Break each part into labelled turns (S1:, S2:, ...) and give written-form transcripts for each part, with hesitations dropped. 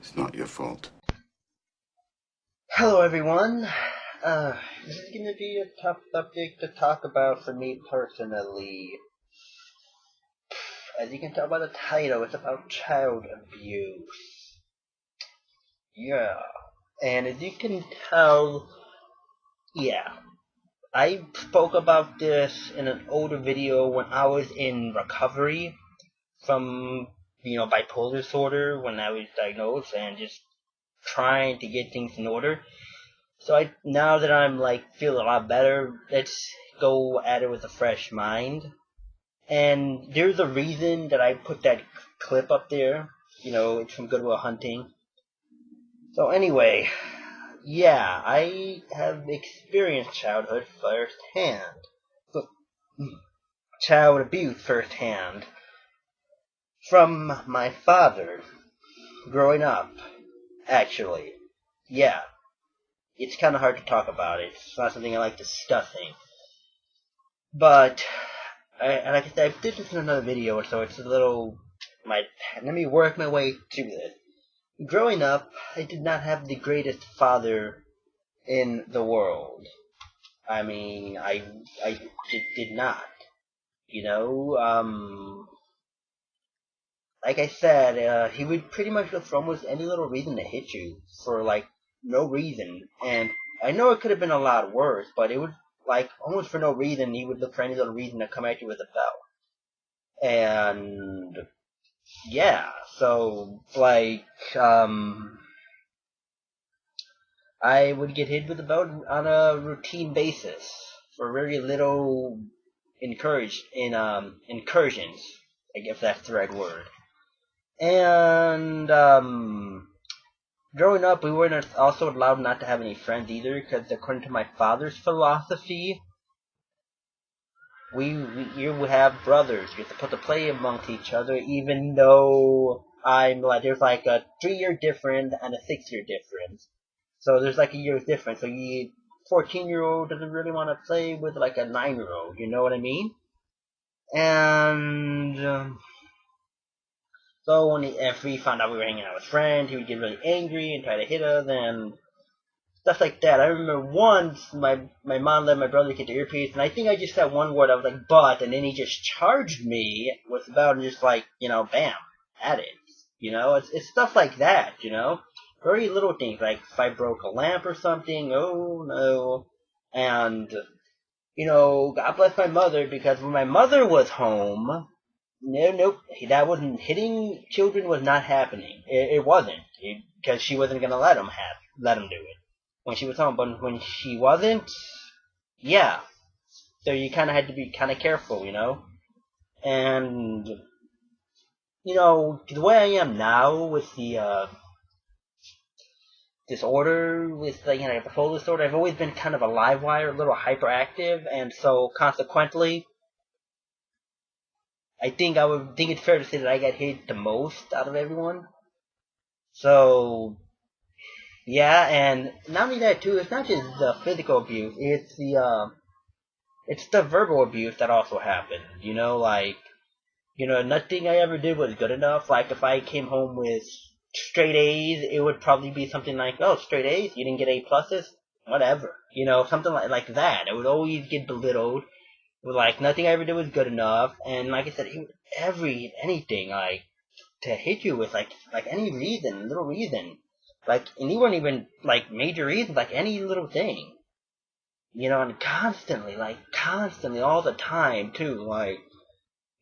S1: It's not your fault.
S2: Hello everyone. This is going to be a tough subject to talk about for me personally. As you can tell by the title, it's about child abuse. Yeah. And as you can tell, yeah. I spoke about this in an older video when I was in recovery from, bipolar disorder when I was diagnosed and just trying to get things in order. So now that I'm feel a lot better, let's go at it with a fresh mind. And there's a reason that I put that clip up there. It's from Good Will Hunting. So anyway, yeah, I have experienced childhood firsthand. So, child abuse firsthand. From my father, growing up, actually. Yeah, it's kind of hard to talk about. It's not something I like discussing. But like I said, I did this in another video, so it's a little. Let me work my way through this. Growing up, I did not have the greatest father in the world. I mean, I did not. Like I said, he would pretty much look for almost any little reason to hit you for no reason. And I know it could have been a lot worse, but it would almost for no reason. He would look for any little reason to come at you with a belt. And yeah, so I would get hit with a belt on a routine basis for very little incursions, I guess that's the right word. And growing up, we weren't also allowed not to have any friends either, because according to my father's philosophy, you have brothers. You're supposed to play amongst each other, even though there's a 3-year difference and a 6-year difference. So there's a year's difference. So 14-year-old doesn't really want to play with a 9-year-old. You know what I mean? And so if we found out we were hanging out with friends, he would get really angry and try to hit us and stuff like that. I remember once my mom let my brother get the earpiece, and I think I just said one word. I was like, "but," and then he just charged me with about just bam, at it. It's stuff like that. Very little things like if I broke a lamp or something. Oh no, and God bless my mother, because when my mother was home, nope, that wasn't hitting children was not happening. It wasn't because she wasn't gonna let him do it when she was home, but when she wasn't, yeah. So you kind of had to be kind of careful, And, the way I am now with the disorder, with bipolar disorder, I've always been kind of a live wire, a little hyperactive, and so consequently, I think it's fair to say that I got hit the most out of everyone. So, yeah, and not only that too, it's not just the physical abuse, it's the verbal abuse that also happened. Nothing I ever did was good enough. Like if I came home with straight A's, it would probably be something like, "Oh, straight A's, you didn't get A pluses, whatever." Something like that. It would always get belittled. Nothing I ever did was good enough, and like I said, anything to hit you with any reason, little reason, and you weren't even major reasons, any little thing, and constantly all the time too,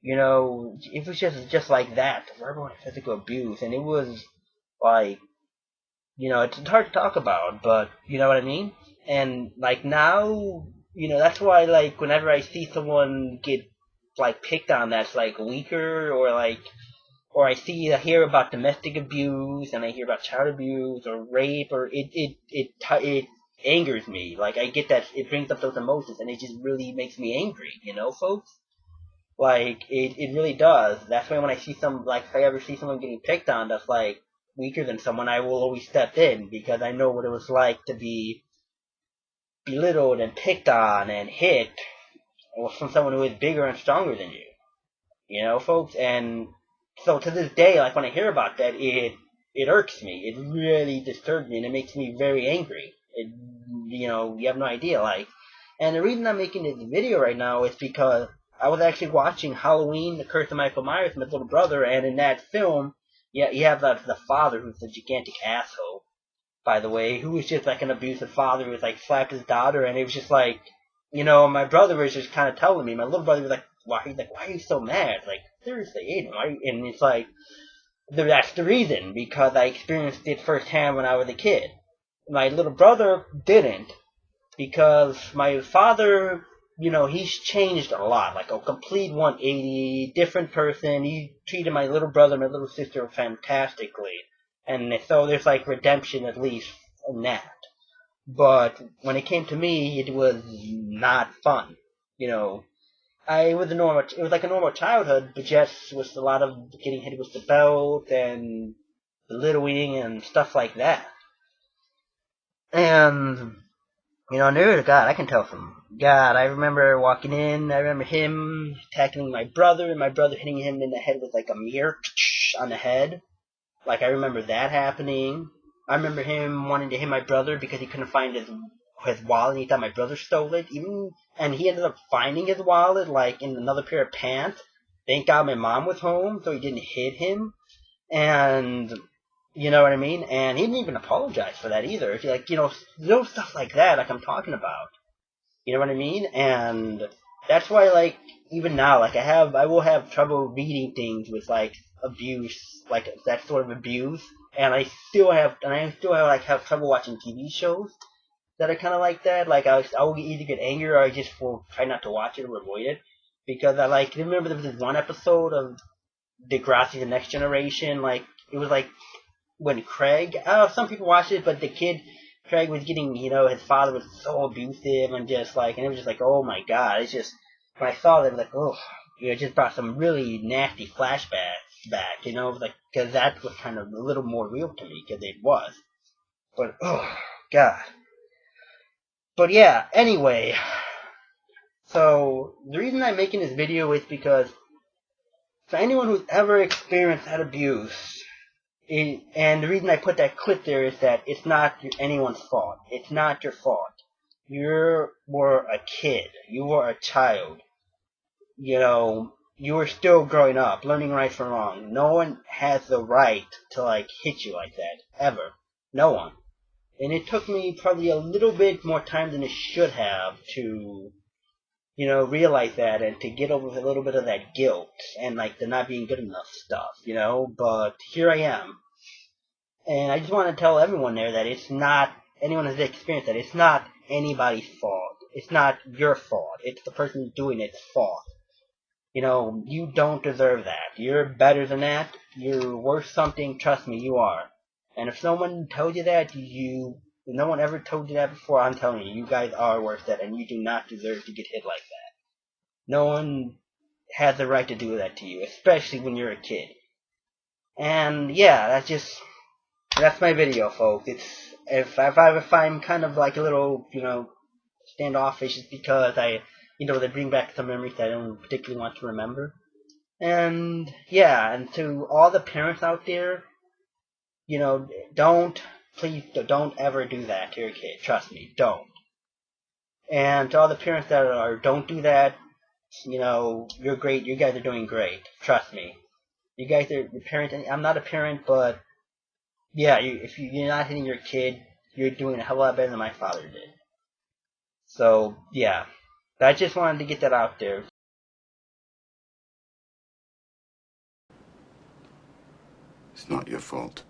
S2: it was just like that, verbal and physical abuse, and it was it's hard to talk about, but you know what I mean. And now, that's why whenever I see someone get picked on that's weaker, or I hear about domestic abuse, and I hear about child abuse or rape, or it angers me. I get that it brings up those emotions, and it just really makes me angry, folks. It really does. That's why when I see if I ever see someone getting picked on that's weaker than someone, I will always step in, because I know what it was like to be belittled and picked on and hit from someone who is bigger and stronger than you. Folks, and so to this day, when I hear about that, it irks me. It really disturbs me, and it makes me very angry. You have no idea, like. And the reason I'm making this video right now is because I was actually watching Halloween: The Curse of Michael Myers with my little brother, and in that film, yeah, you have the father who's a gigantic asshole, by the way, who was just like an abusive father who was like slapped his daughter, and it was just like, my brother was just kind of telling me, my little brother was like, why are you so mad? Like, seriously, Aiden, why? And it's like, that's the reason, because I experienced it firsthand when I was a kid. My little brother didn't, because my father, he's changed a lot, like a complete 180, different person. He treated my little brother and my little sister fantastically. And so there's like redemption at least in that. But when it came to me, it was not fun. You know, it was like a normal childhood, but just with a lot of getting hit with the belt and belittling and stuff like that. And there to God, I can tell from God. I remember walking in. I remember him tackling my brother, and my brother hitting him in the head with like a mirror on the head. Like, I remember that happening. I remember him wanting to hit my brother because he couldn't find his wallet, and he thought my brother stole it. And he ended up finding his wallet, like, in another pair of pants. Thank God my mom was home, so he didn't hit him. And, you know what I mean? And he didn't even apologize for that either. If you like, little stuff like that, like I'm talking about. You know what I mean? And that's why, like, even now, like, I will have trouble reading things with, like, abuse, like, that sort of abuse. And I still have like, have trouble watching TV shows that are kind of like that. Like, I will either get angry or I just will try not to watch it or avoid it. Because remember there was this one episode of Degrassi The Next Generation, like, it was like, when Craig, some people watched it, but the kid, Craig was getting, his father was so abusive and just like, and it was just like, oh my God, it's just, when I saw that, it was like, oh, it just brought some really nasty flashbacks back, like, because that was kind of a little more real to me, because it was. But, oh, God. But yeah, anyway, so, the reason I'm making this video is because, for anyone who's ever experienced that abuse, and the reason I put that clip there is that it's not anyone's fault. It's not your fault. You were a kid. You were a child. You were still growing up, learning right from wrong. No one has the right to, like, hit you like that. Ever. No one. And it took me probably a little bit more time than it should have to, realize that and to get over a little bit of that guilt and, like, the not being good enough stuff, But here I am. And I just want to tell everyone there that it's not, anyone has experienced that, it's not anybody's fault. It's not your fault. It's the person doing it's fault. You don't deserve that. You're better than that. You're worth something. Trust me, you are. And if someone told you that, if no one ever told you that before, I'm telling you, you guys are worth that, and you do not deserve to get hit like that. No one has the right to do that to you, especially when you're a kid. And yeah, that's my video, folks. If I'm kind of like a little, standoffish, it's because they bring back some memories that I don't particularly want to remember. And yeah, and to all the parents out there, please don't ever do that to your kid. Trust me, don't. And to all the parents that don't do that, you're great. You guys are doing great. Trust me. You guys are the parents. I'm not a parent, but yeah, if you're not hitting your kid, you're doing a hell of a lot better than my father did. So, yeah. I just wanted to get that out there.
S1: It's not your fault.